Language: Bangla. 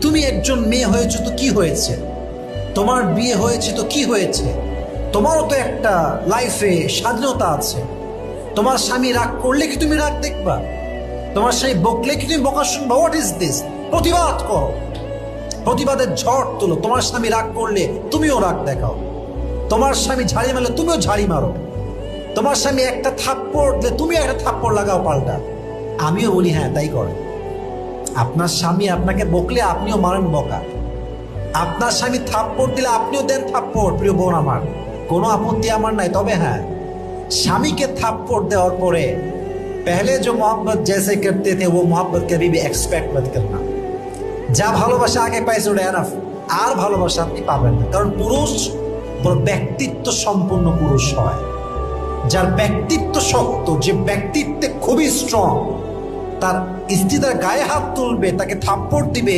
তুমি একজন মেয়ে হয়েছো তো কি হয়েছে, তোমার বিয়ে হয়েছে তো কি হয়েছে, তোমারও তো একটা লাইফে স্বাধীনতা আছে। তোমার স্বামী রাগ করলে কি তুমি রাগ দেখবা? তোমার স্বামী বকলে কি তুমি বকা শুনবা? What is this? প্রতিবাদ করো, প্রতিবাদের ঝড় তোলো। তোমার স্বামী রাগ করলে তুমিও রাগ দেখাও, তোমার স্বামী ঝাড়ি মারলে তুমিও ঝাড়ি মারো, তোমার স্বামী একটা থাপ্পড় দিলে তুমি একটা থাপ্পড় লাগাও পাল্টা। আমিও বলি হ্যাঁ তাই করে। আপনার স্বামী আপনাকে বকলে আপনিও মারেন বকা, আপনার স্বামী থাপ্পড় দিলে আপনিও দেন থাপ্পড়। প্রিয় বোন আমার, কোনো আপত্তি আমার নাই। তবে হ্যাঁ, স্বামীকে থাপ্পড় দেওয়ার পরে पहले जो मोहब्बत जैसे करते थे वो मोहब्बत कभी भी एक्सपेक्ट मत करना। যা ভালোবাসা আগে পাইছে ওটা এনাফ, আর ভালোবাসা আপনি পাবেন না। কারণ পুরুষ বড় ব্যক্তিত্ব সম্পন্ন পুরুষ হয়, যার ব্যক্তিত্ব শক্ত, যে ব্যক্তিত্বে খুবই স্ট্রং, তার স্ত্রী তার গায়ে হাত তুলবে, তাকে থাপ্পড় দিবে,